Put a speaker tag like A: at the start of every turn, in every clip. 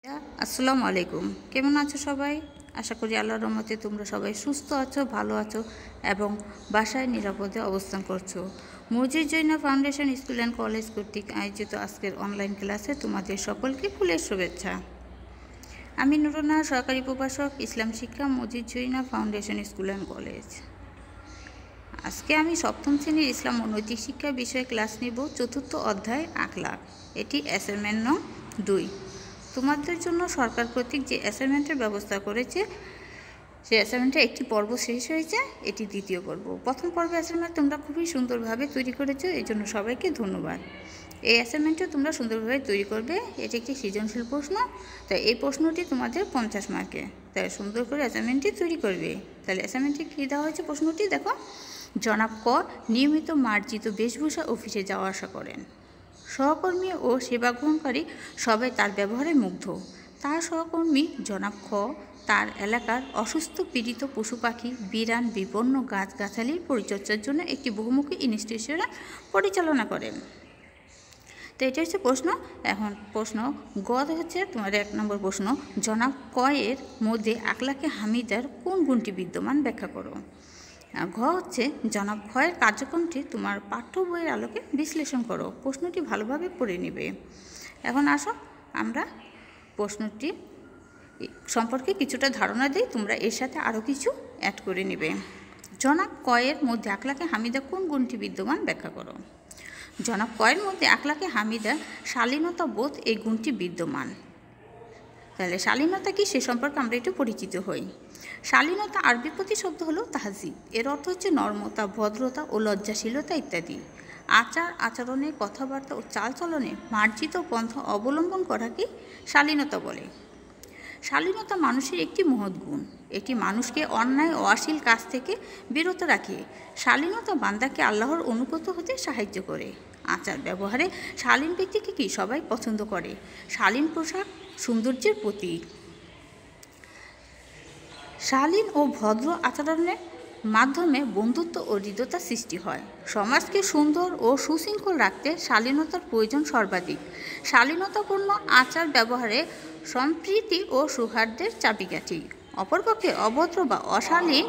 A: আসসালামু আলাইকুম। কেমন আছো সবাই? আশা করি আল্লাহর রহমতে তোমরা সবাই সুস্থ আছো, ভালো আছো এবং বাসায় নিরাপদে অবস্থান করছো। Majid Joina foundation school and college কর্তৃক আয়োজিত আজকের অনলাইন ক্লাসে তোমাদের সকলকে ফুলের শুভেচ্ছা। আমি নুরুন্নাহার, সহকারী প্রভাষক, ইসলাম শিক্ষা, Majid Joina foundation school and college. আজকে আমি সপ্তম শ্রেণীর ইসলাম ও নৈতিক শিক্ষা বিষয়ে ক্লাস নেব। চতুর্থ অধ্যায় আখলাক। এটি অ্যাসাইনমেন্ট নং 2। তোমাদের জন্য সরকার কর্তৃক যে অ্যাসাইনমেন্টের ব্যবস্থা করেছে, সেই অ্যাসাইনমেন্টের একটি পর্ব শেষ হয়েছে, এটি দ্বিতীয় পর্ব। প্রথম পর্ব অ্যাসাইনমেন্ট তোমরা খুবই সুন্দরভাবে তৈরি করেছো, এই জন্য সবাইকে ধন্যবাদ। এই অ্যাসাইনমেন্টও তোমরা সুন্দরভাবে তৈরি করবে। এটি একটি সৃজনশীল প্রশ্ন, তাই এই প্রশ্নটি তোমাদের 50 মার্কে, তাই সুন্দর করে অ্যাসাইনমেন্টটি তৈরি করবে। তাহলে অ্যাসাইনমেন্টে কী দেওয়া হয়েছে প্রশ্নটি দেখো। জনাব ক নিয়মিত মার্জিত বেশভূষা অফিসে যাওয়া আসা করেন। সহকর্মী ও সেবা গ্রহণকারী সবাই তার ব্যবহারে মুগ্ধ। তার সহকর্মী জনাব খ তার এলাকার অসুস্থ পীড়িত পশু পাখি, বিরান, বিপন্ন গাছগাছালির পরিচর্যার জন্য একটি বহুমুখী ইনস্টিটিউশন পরিচালনা করেন। তো এটা হচ্ছে প্রশ্ন। এখন প্রশ্ন গ হচ্ছে তোমার 1 নম্বর প্রশ্ন, জনাব ক এর মধ্যে আখলাকে হামিদার কোন গুণটি বিদ্যমান ব্যাখ্যা করো। ঘ হচ্ছে জনাব ক্ষয়ের কার্যক্রমটি তোমার পাঠ্য বইয়ের আলোকে বিশ্লেষণ করো। প্রশ্নটি ভালোভাবে পড়ে নেবে। এখন আসো আমরা প্রশ্নটি সম্পর্কে কিছুটা ধারণা দিই, তোমরা এর সাথে আরও কিছু অ্যাড করে নেবে। জনাব কয়ের মধ্যে আখলাকে হামিদা কোন গুণটি বিদ্যমান ব্যাখ্যা করো। জনাব কয়ের মধ্যে আখলাকে হামিদা শালীনতা বোধ এই গুণটি বিদ্যমান। তাহলে শালীনতা কি সে সম্পর্কে আমরা একটু পরিচিত হই। শালীনতা আরবি প্রতিশব্দ হলো তাহজিব। এর অর্থ হচ্ছে নর্মতা, ভদ্রতা ও লজ্জাশীলতা ইত্যাদি। আচার আচরণে, কথাবার্তা ও চালচলনে মার্জিত পন্থা অবলম্বন করাকে শালীনতা বলে। শালীনতা মানুষের একটি মহৎ গুণ। এটি মানুষকে অন্যায় ও অশ্লীল কাজ থেকে বিরত রাখে। শালীনতা বান্দাকে আল্লাহর অনুগত হতে সাহায্য করে। আচার ব্যবহারে শালীন ব্যক্তিকে কি সবাই পছন্দ করে। শালীন পোশাক সৌন্দর্যের প্রতীক। শালীন ও ভদ্র আচরণের মাধ্যমে বন্ধুত্ব ও হৃদ্যতা সৃষ্টি হয়। সমাজকে সুন্দর ও সুশৃঙ্খল রাখতে শালীনতার প্রয়োজন সর্বাধিক। শালীনতাপূর্ণ আচার ব্যবহারে সম্প্রীতি ও সৌহার্দ্যের চাবিকাঠি। অপরপক্ষে অভদ্র বা অশালীন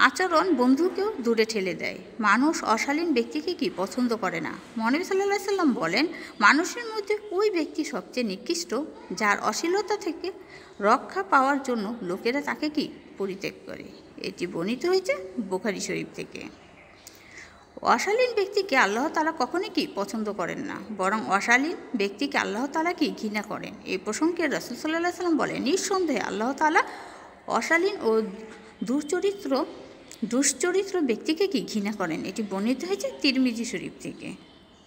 A: আচরণ বন্ধুকেও দূরে ঠেলে দেয়। মানুষ অশালীন ব্যক্তিকে কি পছন্দ করে না। মহানবী সাল্লাল্লাহু আলাইহি সাল্লাম বলেন, মানুষের মধ্যে ওই ব্যক্তি সবচেয়ে নিকৃষ্ট যার অশ্লীলতা থেকে রক্ষা পাওয়ার জন্য লোকেরা তাকে কি পরিত্যাগ করে। এটি বর্ণিত হয়েছে বুখারী শরীফ থেকে। অশালীন ব্যক্তিকে আল্লাহ তাআলা কখনোই কি পছন্দ করেন না, বরং অশালীন ব্যক্তিকে আল্লাহ তাআলা কি ঘৃণা করেন। এই প্রসঙ্গে রাসূল সাল্লাল্লাহু আলাইহি সাল্লাম বলেন, নিঃসন্দেহে আল্লাহ তাআলা অশালীন ও দুশ্চরিত্র ব্যক্তিকে কি ঘৃণা করেন। এটি বর্ণিত হয়েছে তিরমিজি শরীফ থেকে।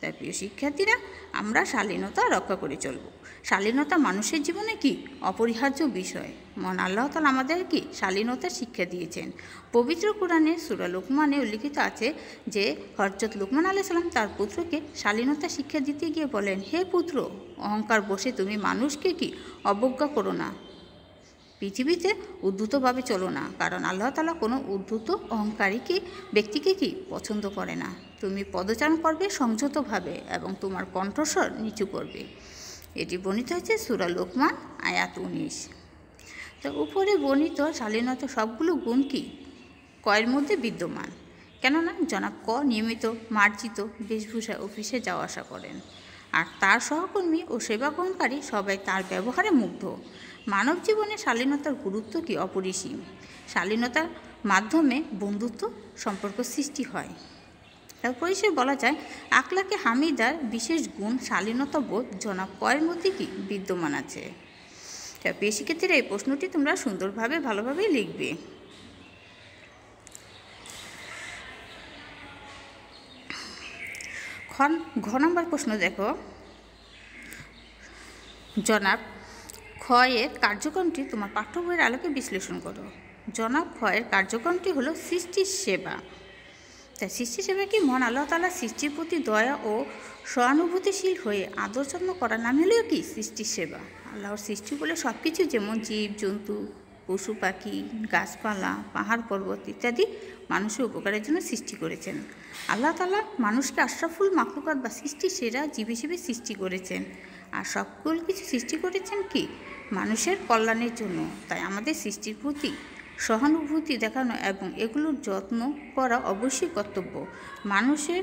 A: তাই প্রিয় শিক্ষার্থীরা, আমরা শালীনতা রক্ষা করে চলব। শালীনতা মানুষের জীবনে কি অপরিহার্য বিষয়। মহান আল্লাহ তাআলা আমাদের কি শালীনতার শিক্ষা দিয়েছেন। পবিত্র কোরআনে সূরা লুকমানে উল্লিখিত আছে যে হযরত লুকমান আলাইহিস সালাম তার পুত্রকে শালীনতা শিক্ষা দিতে গিয়ে বলেন, হে পুত্র, অহংকার বশে তুমি মানুষকে কি অবজ্ঞা করো না। পৃথিবীতে উদ্ধতভাবে চলো না, কারণ আল্লাহ তাআলা কোনো উদ্ধত অহংকারীকে ব্যক্তিকে কি পছন্দ করে না। তুমি পদচারণ করবে সংযতভাবে এবং তোমার কণ্ঠস্বর নিচু করবে। এটি বর্ণিত হয়েছে সূরা লোকমান আয়াত 19। তো উপরে বর্ণিত শালীনতা সবগুলো গুণ কি কয়ের মধ্যে বিদ্যমান। কেননা জনাব ক নিয়মিত মার্জিত বেশভূষায় অফিসে যাওয়া আসা করেন, আর তার সহকর্মী ও সেবা গ্রহণকারী সবাই তার ব্যবহারে মুগ্ধ। মানব জীবনে শালীনতার গুরুত্ব কি অপরিসীম। শালীনতার মাধ্যমে বন্ধুত্ব সম্পর্ক সৃষ্টি হয়। পরিশেষে বলা যায়, আখলাকে হামিদার বিশেষ গুণ শালীনতা বোধ জনাব কয়ের মধ্যে কি বিদ্যমান আছে। প্রিয় শিক্ষার্থীরা, এই প্রশ্নটি তোমরা সুন্দরভাবে ভালোভাবে লিখবে। ঘ নম্বর প্রশ্ন দেখো, জনাব ক্ষয়ের কার্যক্রমটি তোমার পাঠ্য বইয়ের আলোকে বিশ্লেষণ করো। জনাব ক্ষয়ের কার্যক্রমটি হলো সৃষ্টির সেবা। তাই সৃষ্টি সেবা কি মহান আল্লাহ তাআলা সৃষ্টির প্রতি দয়া ও সহানুভূতিশীল হয়ে আদর যত্ন করার নাম হলেও কি সৃষ্টির সেবা। আল্লাহর সৃষ্টি বলে সব কিছু, যেমন জীব জন্তু, পশু পাখি, গাছপালা, পাহাড় পর্বত ইত্যাদি মানুষের উপকারের জন্য সৃষ্টি করেছেন। আল্লাহ তাআলা মানুষকে আশরাফুল মাখলুকাত বা সৃষ্টির সেরা জীব হিসেবে সৃষ্টি করেছেন। আর সকল কিছু সৃষ্টি করেছেন কি মানুষের কল্যাণের জন্য। তাই আমাদের সৃষ্টির প্রতি সহানুভূতি দেখানো এবং এগুলোর যত্ন করা অবশ্যই কর্তব্য। মানুষের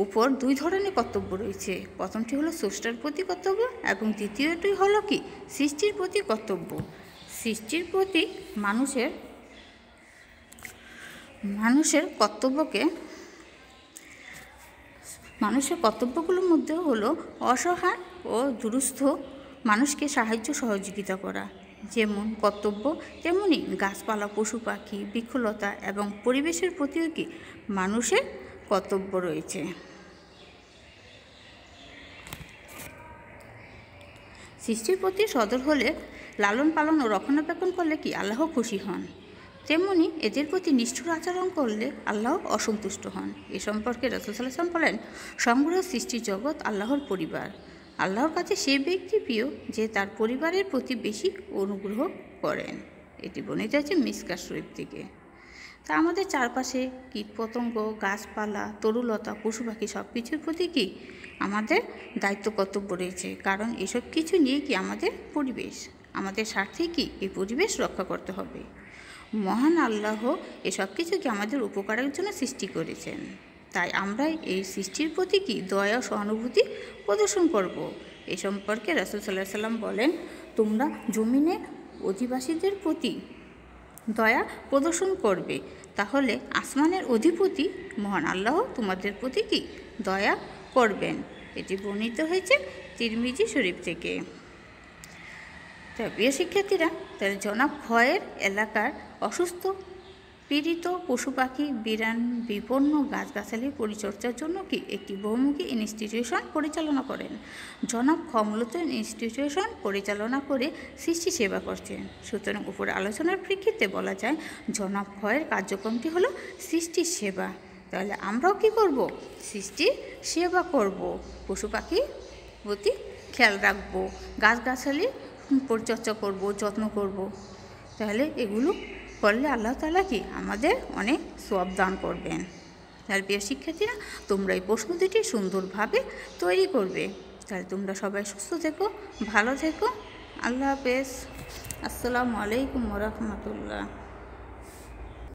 A: উপর দুই ধরনের কর্তব্য রয়েছে। প্রথমটি হলো স্রষ্টার প্রতি কর্তব্য এবং দ্বিতীয়টি হলো কি সৃষ্টির প্রতি কর্তব্য। সৃষ্টির প্রতি মানুষের কর্তব্যগুলোর মধ্যে হলো অসহায় ও দুরস্থ মানুষকে সাহায্য সহযোগিতা করা যেমন কর্তব্য, তেমনি গাছপালা, পশু পাখি, বৃক্ষলতা এবং পরিবেশের প্রতিও কি মানুষের কর্তব্য রয়েছে। সৃষ্টির প্রতি সদর হলে লালন পালন ও রক্ষণাবেক্ষণ করলে কি আল্লাহ খুশি হন, তেমনি এদের প্রতি নিষ্ঠুর আচরণ করলে আল্লাহ অসন্তুষ্ট হন। এ সম্পর্কে রাসূল সাল্লাল্লাহু আলাইহি ওয়াসাল্লাম বলেন, সমগ্র সৃষ্টির জগৎ আল্লাহর পরিবার। আল্লাহর কাছে সেই ব্যক্তি প্রিয় যে তার পরিবারের প্রতি বেশি অনুগ্রহ করেন। এটি বর্ণিত আছে মিশকাত শরীফ থেকে। তা আমাদের চারপাশে কীটপতঙ্গ, গাছপালা, তরুলতা, পশু পাখি সব কিছুর প্রতি কি আমাদের দায়িত্ব কর্তব্য রয়েছে, কারণ এসব কিছু নিয়ে কি আমাদের পরিবেশ, আমাদের স্বার্থে কি এই পরিবেশ রক্ষা করতে হবে। মহান আল্লাহ এসব কিছুকে আমাদের উপকারের জন্য সৃষ্টি করেছেন। তাই আমরা এই সৃষ্টির প্রতি কি দয়া ও সহানুভূতি প্রদর্শন করব। এ সম্পর্কে রাসূল সাল্লাল্লাহু আলাইহি ওয়াসাল্লাম বলেন, তোমরা জমিনের অধিবাসীদের প্রতি দয়া প্রদর্শন করবে, তাহলে আসমানের অধিপতি মহান আল্লাহ তোমাদের প্রতি কি দয়া করবেন। এটি বর্ণিত হয়েছে তিরমিজি শরীফ থেকে। প্রিয় শিক্ষার্থীরা, তাহলে জনাব খয়ের এলাকার অসুস্থ, পীড়িত পশু পাখি, বিপন্ন গাছগাছালির পরিচর্যার জন্য কি একটি বহুমুখী ইনস্টিটিউশন পরিচালনা করেন। জনাব খ মূলত ইনস্টিটিউশন পরিচালনা করে সৃষ্টি সেবা করছেন। সুতরাং উপরে আলোচনার প্রেক্ষিতে বলা যায় জনাব খয়ের কার্যক্রমটি হলো সৃষ্টি সেবা। তাহলে আমরাও কি করব? সৃষ্টির সেবা করব, পশু পাখির প্রতি খেয়াল রাখবো, গাছগাছালি পরিচর্যা করব, যত্ন করব। তাহলে এগুলো করলে আল্লাহ তাআলা কি আমাদের অনেক সওয়াব দান করবেন। তাহলে প্রিয় শিক্ষার্থীরা, তোমরা এই প্রশ্ন দুটি সুন্দরভাবে তৈরি করবে। তাহলে তোমরা সবাই সুস্থ থেকো, ভালো থেকো। আল্লাহ হাফেজ। আসসালামু আলাইকুম ওয়া রাহমাতুল্লাহ।